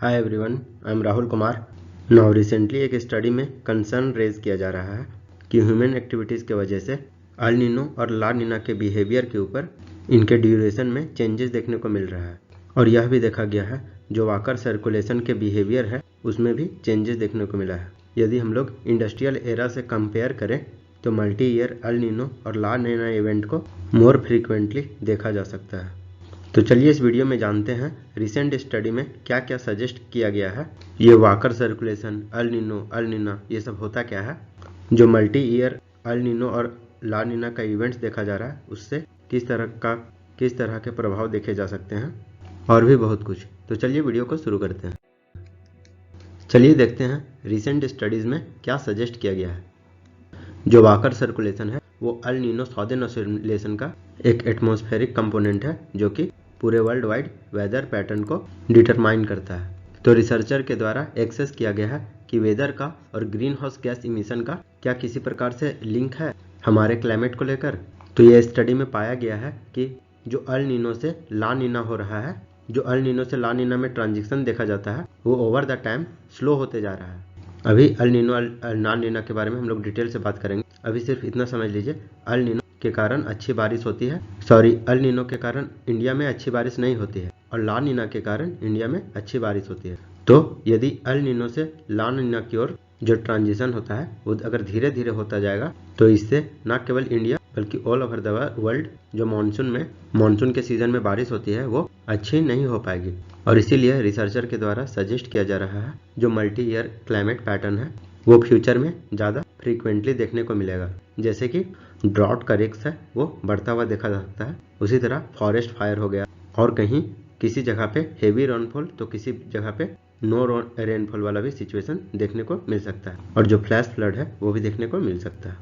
Hi everyone, I am Rahul Kumar. Now recently एक study में concern raise किया जा रहा है कि ह्यूमन एक्टिविटीज़ के वजह से अल नीनो और ला नीना के बिहेवियर के ऊपर इनके ड्यूरेशन में चेंजेस देखने को मिल रहा है। और यह भी देखा गया है जो वाकर सर्कुलेशन के बिहेवियर है उसमें भी चेंजेस देखने को मिला है। यदि हम लोग इंडस्ट्रियल एरा से कंपेयर करें तो मल्टी ईयर अल नीनो और ला नीना इवेंट को मोर फ्रीक्वेंटली देखा जा सकता है। तो चलिए इस वीडियो में जानते हैं रिसेंट स्टडी में क्या क्या सजेस्ट किया गया है। ये वाकर सर्कुलेशन, अल नीना ये सब होता क्या है, जो मल्टी ईयर अल नीनो और ला नीना का इवेंट्स देखा जा रहा है उससे किस तरह के प्रभाव देखे जा सकते हैं और भी बहुत कुछ। तो चलिए वीडियो को शुरू करते हैं। चलिए देखते हैं रिसेंट स्टडीज़ में क्या सजेस्ट किया गया है। जो वाकर सर्कुलेशन है वो अल नीनो सॉदर्न ऑसिलेशन का एक एटमॉस्फेरिक कंपोनेंट है जो कि पूरे वर्ल्ड वाइड वेदर पैटर्न को डिटरमाइन करता है। तो रिसर्चर के द्वारा एक्सेस किया गया है कि वेदर का और ग्रीन हाउस गैस इमिशन का क्या किसी प्रकार से लिंक है हमारे क्लाइमेट को लेकर। तो यह स्टडी में पाया गया है कि जो अल नीनो से ला नीना हो रहा है, जो अल नीनो से ला नीना में ट्रांजिशन देखा जाता है वो ओवर द टाइम स्लो होते जा रहा है। अभी अल नीनो ला नीना के बारे में हम लोग डिटेल से बात करेंगे। अभी सिर्फ इतना समझ लीजिए, अल नीनो के कारण अच्छी बारिश होती है, अल नीनो के कारण इंडिया में अच्छी बारिश नहीं होती है और ला नीना के कारण इंडिया में अच्छी बारिश होती है। तो यदि अल नीनो से ला नीना की ओर जो ट्रांजिशन होता है वो अगर धीरे धीरे होता जाएगा तो इससे न केवल इंडिया बल्कि ऑल ओवर द वर्ल्ड जो मानसून के सीजन में बारिश होती है वो अच्छी नहीं हो पाएगी। और इसीलिए रिसर्चर के द्वारा सजेस्ट किया जा रहा है जो मल्टी ईयर क्लाइमेट पैटर्न है वो फ्यूचर में ज़्यादा फ्रीक्वेंटली देखने को मिलेगा। जैसे कि ड्रॉट का रिस्क है वो बढ़ता हुआ देखा जा सकता है, उसी तरह फॉरेस्ट फायर हो गया और कहीं किसी जगह पे हेवी रेनफॉल तो किसी जगह पे नो रेनफॉल वाला भी सिचुएशन देखने को मिल सकता है और जो फ्लैश फ्लड है वो भी देखने को मिल सकता है।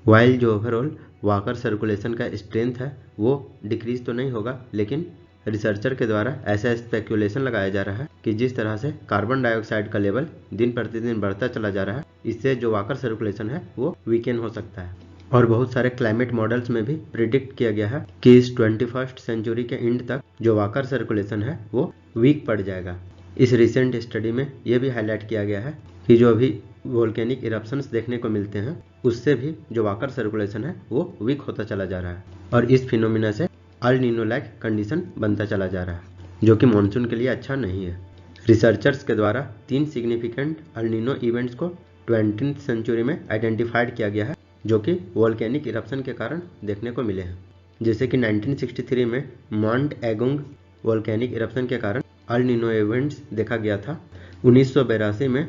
वाइल जो ओवरऑल वाकर सर्कुलेशन का स्ट्रेंथ है वो डिक्रीज तो नहीं होगा, लेकिन रिसर्चर के द्वारा ऐसा स्पेकुलेशन लगाया जा रहा है कि जिस तरह से कार्बन डाइऑक्साइड का लेवल दिन प्रतिदिन बढ़ता चला जा रहा है इससे जो वाकर सर्कुलेशन है वो वीकेन हो सकता है। और बहुत सारे क्लाइमेट मॉडल्स में भी प्रिडिक्ट किया गया है कि इस 21st सेंचुरी के एंड तक जो वाकर सर्कुलेशन है वो वीक पड़ जाएगा। इस रिसेंट स्टडी में ये भी हाईलाइट किया गया है कि जो अभी वोल्केनिक इरप्शंस देखने को मिलते हैं उससे भी जो वाकर सर्कुलेशन है वो वीक होता चला जा रहा है और इस फिनोमिना से अल नीनो लाइक कंडीशन बनता चला जा रहा है जो कि मानसून के लिए अच्छा नहीं है। रिसर्चर्स के द्वारा 3 सिग्निफिकेंट अल नीनो इवेंट्स को 20th सेंचुरी में आइडेंटिफाइड किया गया है जो कि वोल्केनिक इरप्शन के कारण देखने को मिले हैं। जैसे कि 1963 में माउंट एगुंग वोल्केनिक इरप्शन के कारण अल नीनो इवेंट्स देखा गया था। 1982 में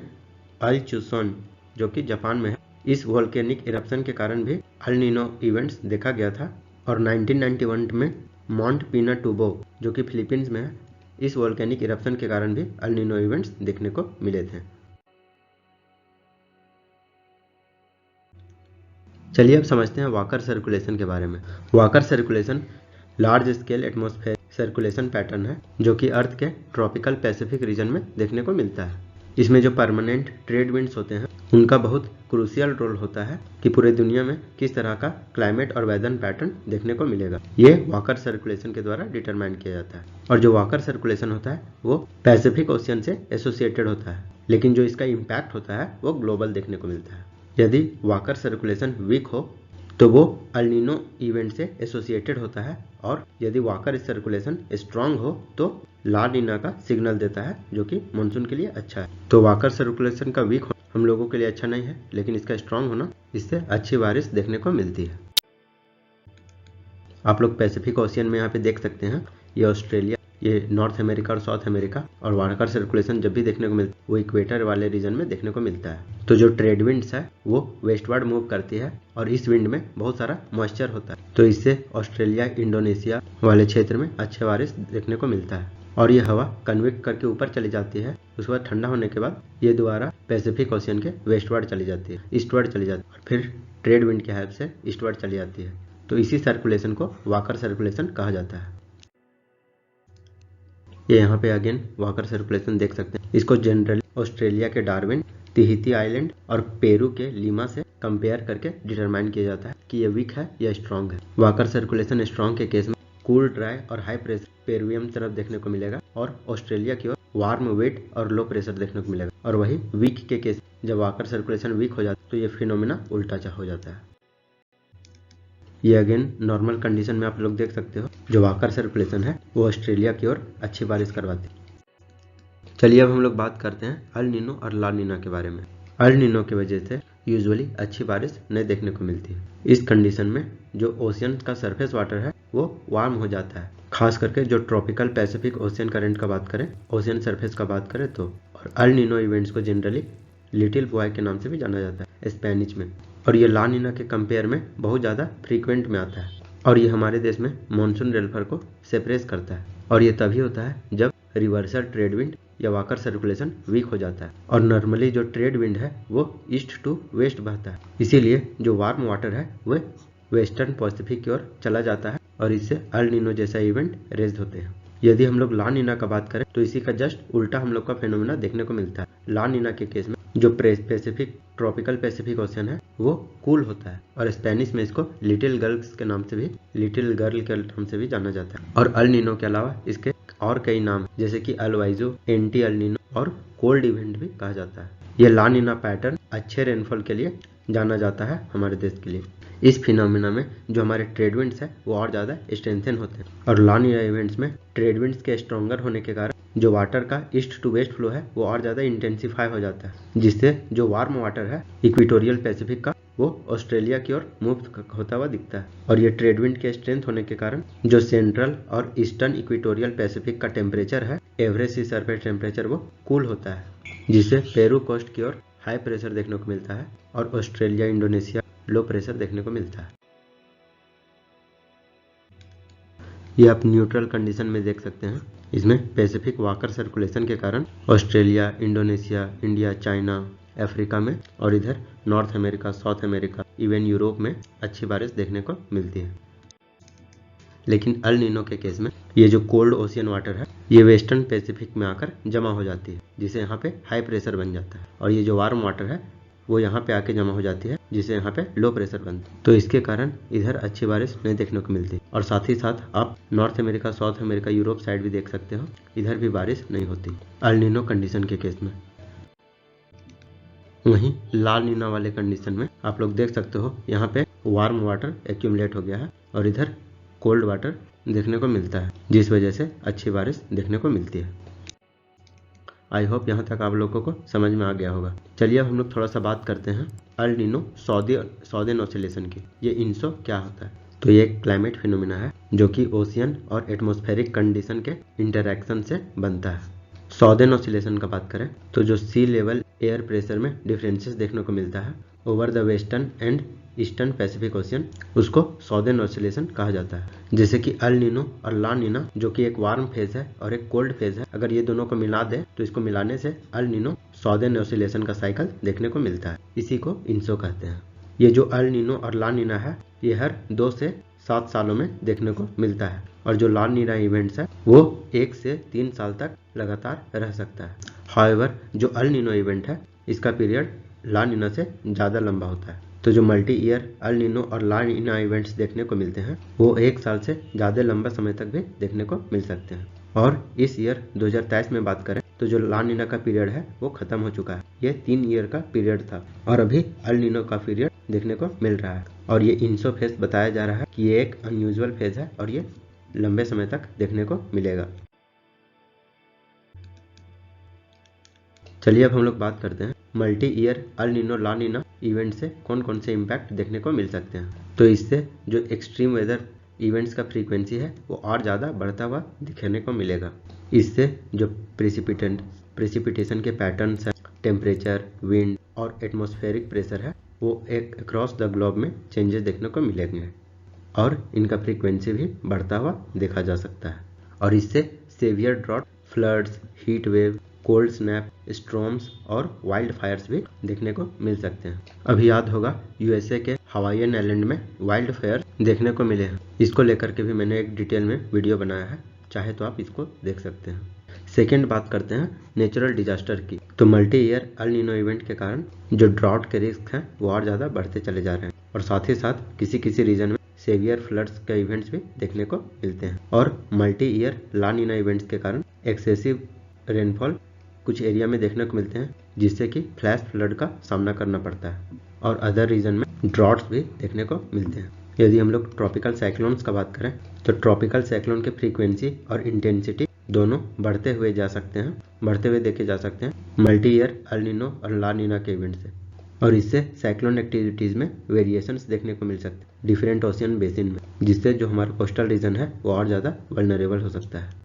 अल चुसोन जो कि जापान में है, इस वोल्केनिक इरप्शन के कारण भी अल नीनो इवेंट्स देखा गया था। और 1991 में माउंट पिनाटुबो जो कि फिलीपींस में है, इस वोल्केनिक इरप्शन के कारण भी अल नीनो इवेंट्स देखने को मिले थे। चलिए अब समझते हैं वाकर सर्कुलेशन के बारे में। Walker circulation large scale atmosphere circulation pattern है जो कि अर्थ के ट्रॉपिकल पैसिफिक रीजन में देखने को मिलता है। इसमें जो परमानेंट ट्रेड विंड्स होते हैं उनका बहुत क्रूशियल रोल होता है कि पूरे दुनिया में किस तरह का क्लाइमेट और वेदर पैटर्न देखने को मिलेगा। ये वाकर सर्कुलेशन के द्वारा डिटरमाइन किया जाता है। और जो वाकर सर्कुलेशन होता है वो पैसिफिक ओशियन से एसोसिएटेड होता है, लेकिन जो इसका इम्पैक्ट होता है वो ग्लोबल देखने को मिलता है। यदि वाकर सर्कुलेशन वीक हो तो वो अल नीनो इवेंट से एसोसिएटेड होता है और यदि वाकर सर्कुलेशन स्ट्रांग हो तो ला नीना का सिग्नल देता है जो कि मानसून के लिए अच्छा है। तो वाकर सर्कुलेशन का वीक होना हम लोगों के लिए अच्छा नहीं है, लेकिन इसका स्ट्रांग होना इससे अच्छी बारिश देखने को मिलती है। आप लोग पैसिफिक ओशियन में यहाँ पे देख सकते हैं, ये ऑस्ट्रेलिया, ये नॉर्थ अमेरिका और साउथ अमेरिका, और वाकर सर्कुलेशन जब भी देखने को मिलता है वो इक्वेटर वाले रीजन में देखने को मिलता है। तो जो ट्रेड विंड्स है वो वेस्टवर्ड मूव करती है और इस विंड में बहुत सारा मॉइस्चर होता है, तो इससे ऑस्ट्रेलिया इंडोनेशिया वाले क्षेत्र में अच्छे बारिश देखने को मिलता है। और ये हवा कन्वेक्ट करके ऊपर चली जाती है, उसके बाद ठंडा होने के बाद ये दोबारा पैसिफिक ओशियन के वेस्टवर्ड चली जाती है, ईस्टवर्ड चली जाती है और फिर ट्रेड विंड की हेल्प से ईस्टवर्ड चली जाती है। तो इसी सर्कुलेशन को वाकर सर्कुलेशन कहा जाता है। ये यहाँ पे अगेन वाकर सर्कुलेशन देख सकते हैं। इसको जनरली ऑस्ट्रेलिया के डार्विन, तिहिती आइलैंड और पेरू के लीमा से कंपेयर करके डिटरमाइन किया जाता है कि ये वीक है या स्ट्रांग है। वाकर सर्कुलेशन स्ट्रांग के केस में कूल, ड्राई और हाई प्रेशर पेरुवियम तरफ देखने को मिलेगा और ऑस्ट्रेलिया की ओर वार्म वेट और लो प्रेशर देखने को मिलेगा। और वही वीक के केस जब वाटर सर्कुलेशन वीक हो जाता है तो ये फिनोमिना उल्टा हो जाता है। ये अगेन नॉर्मल कंडीशन में आप लोग देख सकते हो, जो वाटर सर्कुलेशन है वो ऑस्ट्रेलिया की ओर अच्छी बारिश करवाती है। चलिए अब हम लोग बात करते हैं अल नीनो और ला नीना के बारे में। अल नीनो की वजह से यूजुअली अच्छी बारिश नहीं देखने को मिलती है। इस कंडीशन में जो ओशियन का सरफेस वाटर है वो वार्म हो जाता है, खास करके जो ट्रॉपिकल पैसिफिक ओशियन करंट का बात करें, ओशियन सरफेस का बात करें तो। और अल नीनो इवेंट्स को जनरली लिटिल बॉय के नाम से भी जाना जाता है स्पेनिश में। और ये ला नीना के कंपेयर में बहुत ज़्यादा फ्रीक्वेंट में आता है। और ये हमारे देश में मानसून रेनफॉल को सेप्रेस करता है। और ये तभी होता है जब रिवर्सल ट्रेड विंड या वाटर सर्कुलेशन वीक हो जाता है। और नॉर्मली जो ट्रेड विंड है वो ईस्ट टू वेस्ट बहता है, इसीलिए जो वार्म वाटर है वह वेस्टर्न पैसिफिक की ओर चला जाता है और इससे अल नीनो जैसा इवेंट रेज होते हैं। यदि हम लोग ला नीना का बात करें तो इसी का जस्ट उल्टा हम लोग का फेनोमेना देखने को मिलता है। ला नीना के केस में जो पैसिफिक ट्रॉपिकल पैसिफिक ओशियन है वो कूल होता है और स्पेनिश में इसको लिटिल गर्ल्स के नाम से भी, लिटिल गर्ल के नाम से भी जाना जाता है। और अल नीनो के अलावा इसके और कई नाम जैसे कि अल वाइजो, एंटी अल नीनो और कोल्ड इवेंट भी कहा जाता है। ये ला नीना पैटर्न अच्छे रेनफॉल के लिए जाना जाता है हमारे देश के लिए। इस फिनोमिना में जो हमारे ट्रेड विंड्स है वो और ज़्यादा स्ट्रेंथन होते हैं। और ला नीना इवेंट्स में ट्रेड विंड्स के स्ट्रॉन्गर होने के कारण जो वाटर का ईस्ट टू वेस्ट फ्लो है वो और ज़्यादा इंटेंसिफाई हो जाता है, जिससे जो वार्म वाटर है इक्वेटोरियल पैसिफिक का वो ऑस्ट्रेलिया की ओर मूव होता हुआ दिखता है। और ये ट्रेड विंड के स्ट्रेंथ होने के कारण जो सेंट्रल और ईस्टर्न इक्वेटोरियल पैसिफिक का टेम्परेचर है, एवरेज सी सरफेस टेम्परेचर, वो कूल होता है, जिससे पेरू कोस्ट की ओर हाई प्रेशर देखने को मिलता है और ऑस्ट्रेलिया इंडोनेशिया लो प्रेशर देखने को मिलता है। ये आप न्यूट्रल कंडीशन में देख सकते हैं। इसमें पैसिफिक वाटर सर्कुलेशन के कारण Australia, Indonesia, India, China, Africa में और इधर north America, south America, even Europe में अच्छी बारिश देखने को मिलती है। लेकिन अल नीनो के केस में ये जो कोल्ड ओशियन वाटर है ये वेस्टर्न पैसिफिक में आकर जमा हो जाती है, जिसे यहाँ पे हाई प्रेशर बन जाता है। और ये जो वार्म वाटर है वो यहाँ पे आके जमा हो जाती है, जिसे यहाँ पे लो प्रेशर बनता है। तो इसके कारण इधर अच्छी बारिश नहीं देखने को मिलती। और साथ ही साथ आप north America, south America, Europe side भी देख सकते हो, इधर भी बारिश नहीं होती अल नीनो कंडीशन के केस में। वहीं ला नीना वाले कंडीशन में आप लोग देख सकते हो यहाँ पे वार्म वाटर एक्यूमुलेट हो गया है और इधर कोल्ड वाटर देखने को मिलता है, जिस वजह से अच्छी बारिश देखने को मिलती है। आई होप यहाँ तक आप लोगों को समझ में आ गया होगा। चलिए अब हम लोग थोड़ा सा बात करते हैं अल नीनो सौदेन ऑसिलेशन की। ये इंसो क्या होता है? तो ये एक क्लाइमेट फिनोमिना है जो कि ओशियन और एटमॉस्फेरिक कंडीशन के इंटरैक्शन से बनता है। सौदेन ऑसिलेशन का बात करें तो जो सी लेवल एयर प्रेशर में डिफरेंसेस देखने को मिलता है over the western and eastern Pacific ocean, उसको सौदेन ऑसिलेशन कहा जाता है। जैसे कि अल नीनो और ला नीना जो कि एक वार्म फेज है और एक कोल्ड फेज है, अगर ये दोनों को मिला दे तो इसको मिलाने से अल नीनो सौदेन ऑसिलेशन का साइकिल देखने को मिलता है। इसी को इंसो कहते हैं। ये जो अल नीनो और ला नीना है ये हर 2 से 7 सालों में देखने को मिलता है। और जो ला नीना इवेंट्स है वो 1 से 3 साल तक लगातार रह सकता है। हाउएवर जो अल नीनो इवेंट है इसका पीरियड ला नीना से ज़्यादा लंबा होता है। तो जो मल्टी ईयर अल नीनो और ला नीना इवेंट्स देखने को मिलते हैं वो 1 साल से ज़्यादा लंबा समय तक भी देखने को मिल सकते हैं। और इस ईयर 2023 में बात करें तो जो ला नीना का पीरियड है वो खत्म हो चुका है। ये 3 ईयर का पीरियड था और अभी अल नीनो का पीरियड देखने को मिल रहा है। और ये इंसो फेज बताया जा रहा है कि ये एक अनयूजुअल फेज है और ये लंबे समय तक देखने को मिलेगा। चलिए अब हम लोग बात करते हैं मल्टी ईयर अल नीनो ला नीना इवेंट से कौन कौन से इम्पैक्ट देखने को मिल सकते हैं। तो इससे जो एक्सट्रीम वेदर इवेंट्स का फ्रीक्वेंसी है वो और ज़्यादा बढ़ता हुआ दिखने को मिलेगा। इससे जो प्रेसिपिटेशन के पैटर्न्स हैं, टेम्परेचर, विंड और एटमॉस्फेरिक प्रेशर है वो एक अक्रॉस द ग्लोब में चेंजेस देखने को मिलेंगे और इनका फ्रीक्वेंसी भी बढ़ता हुआ देखा जा सकता है। और इससे severe drought, floods, heat wave, cold snap, storms और वाइल्ड फायर्स भी देखने को मिल सकते हैं। अभी याद होगा यूएसए के हवाईयन आइलैंड में वाइल्ड फायर देखने को मिले हैं। इसको लेकर के भी मैंने एक डिटेल में वीडियो बनाया है, चाहे तो आप इसको देख सकते हैं। सेकेंड बात करते हैं नेचुरल डिजास्टर की। तो multi year El Nino event के कारण जो ड्रॉट के रिस्क हैं वो और ज़्यादा बढ़ते चले जा रहे हैं और साथ ही साथ किसी रीजन में सेवियर फ्लड्स के इवेंट्स भी देखने को मिलते हैं। और मल्टी ईयर ला नीना इवेंट्स के कारण एक्सेसिव रेनफॉल कुछ एरिया में देखने को मिलते हैं, जिससे कि फ्लैश फ्लड का सामना करना पड़ता है, और अदर रीजन में ड्रॉट्स भी देखने को मिलते हैं। यदि हम लोग ट्रॉपिकल साइक्लोन्स का बात करें तो ट्रॉपिकल साइक्लोन के फ्रीक्वेंसी और इंटेंसिटी दोनों बढ़ते हुए देखे जा सकते हैं मल्टी ईयर एल नीनो और ला नीना के इवेंट से, और इससे साइक्लोन एक्टिविटीज में वेरिएशंस देखने को मिल सकते हैं डिफरेंट ओशियन बेसिन में, जिससे जो हमारा कोस्टल रीजन है वो और ज़्यादा वल्नरेबल हो सकता है।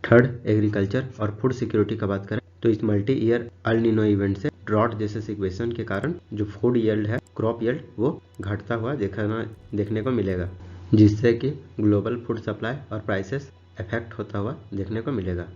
थर्ड, एग्रीकल्चर और फूड सिक्योरिटी का बात करें तो इस multi year El Nino event से ड्रॉट जैसे सिचुएशन के कारण जो फूड यील्ड है, क्रॉप यील्ड, वो घटता हुआ देखने को मिलेगा, जिससे कि ग्लोबल फूड सप्लाई और प्राइसेस इफेक्ट होता हुआ देखने को मिलेगा।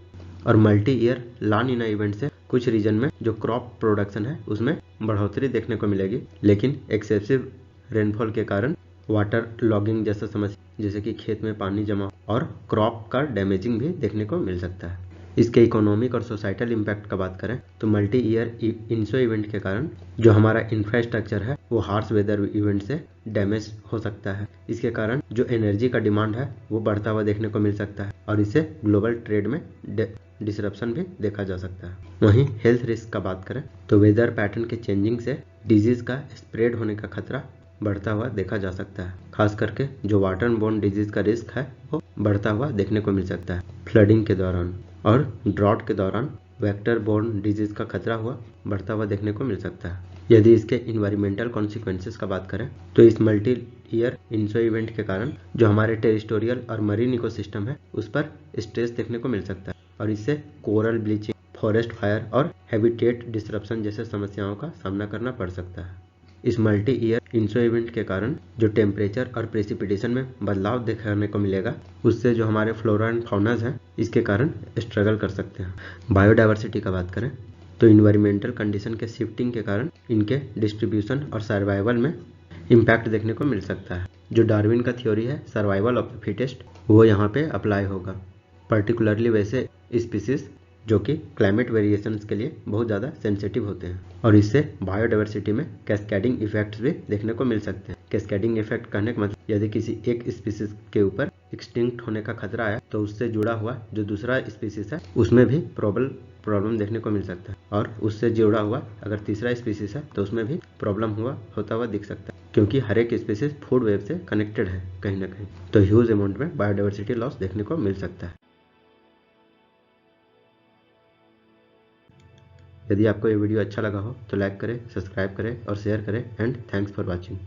और मल्टी ईयर ला नीना इवेंट से कुछ रीजन में जो क्रॉप प्रोडक्शन है उसमें बढ़ोतरी देखने को मिलेगी, लेकिन एक्सेसिव रेनफॉल के कारण वाटर लॉगिंग जैसा समस्या, जैसे कि खेत में पानी जमा और क्रॉप का डैमेजिंग भी देखने को मिल सकता है। इसके इकोनॉमिक और सोसाइटल इम्पैक्ट का बात करें तो मल्टी ईयर इंसो इवेंट के कारण जो हमारा इंफ्रास्ट्रक्चर है वो हार्श वेदर इवेंट से डैमेज हो सकता है। इसके कारण जो एनर्जी का डिमांड है वो बढ़ता हुआ देखने को मिल सकता है, और इससे ग्लोबल ट्रेड में डिसरप्शन भी देखा जा सकता है। वहीं हेल्थ रिस्क का बात करें तो वेदर पैटर्न के चेंजिंग से डिजीज का स्प्रेड होने का खतरा बढ़ता हुआ देखा जा सकता है। खास करके जो वाटर बोर्न डिजीज का रिस्क है वो बढ़ता हुआ देखने को मिल सकता है फ्लडिंग के दौरान, और ड्रॉट के दौरान वेक्टर बोर्न डिजीज का खतरा बढ़ता हुआ देखने को मिल सकता है। यदि इसके इन्वायरमेंटल कॉन्सिक्वेंसेस का बात करें तो इस मल्टी ईयर इंसो इवेंट के कारण जो हमारे टेरिटोरियल और मरीन इकोसिस्टम है उस पर स्ट्रेस देखने को मिल सकता है, और इससे कोरल ब्लीचिंग, फॉरेस्ट फायर और हैबिटेट डिसरप्शन जैसे समस्याओं का सामना करना पड़ सकता है। इस मल्टी ईयर इंसो इवेंट के कारण जो टेम्परेचर और प्रेसिपिटेशन में बदलाव देखने को मिलेगा, उससे जो हमारे फ्लोरा एंड फाउनाज हैं इसके कारण स्ट्रगल कर सकते हैं। बायोडाइवर्सिटी का बात करें तो इन्वायरमेंटल कंडीशन के शिफ्टिंग के कारण इनके डिस्ट्रीब्यूशन और सर्वाइवल में इम्पैक्ट देखने को मिल सकता है। जो डार्विन का थ्योरी है सर्वाइवल ऑफ द फिटेस्ट, वो यहाँ पे अप्लाई होगा, पर्टिकुलरली वैसे स्पीसीज जो कि क्लाइमेट वेरिएशंस के लिए बहुत ज़्यादा सेंसिटिव होते हैं, और इससे बायोडाइवर्सिटी में कैस्केडिंग इफेक्ट्स भी देखने को मिल सकते हैं। कैस्केडिंग इफेक्ट कहने का मतलब यदि किसी एक स्पीसीज के ऊपर एक्सटिंक्ट होने का खतरा आया तो उससे जुड़ा हुआ जो दूसरा स्पीसीज है उसमें भी प्रॉब्लम देखने को मिल सकता है, और उससे जुड़ा हुआ अगर तीसरा स्पीसीज है तो उसमें भी प्रॉब्लम होता हुआ दिख सकता है, क्योंकि हर एक स्पीसीज फूड वेब से कनेक्टेड है कहीं ना कहीं, तो ह्यूज अमाउंट में बायोडाइवर्सिटी लॉस देखने को मिल सकता है। यदि आपको ये वीडियो अच्छा लगा हो तो लाइक करें, सब्सक्राइब करें और शेयर करें, एंड थैंक्स फॉर वॉचिंग।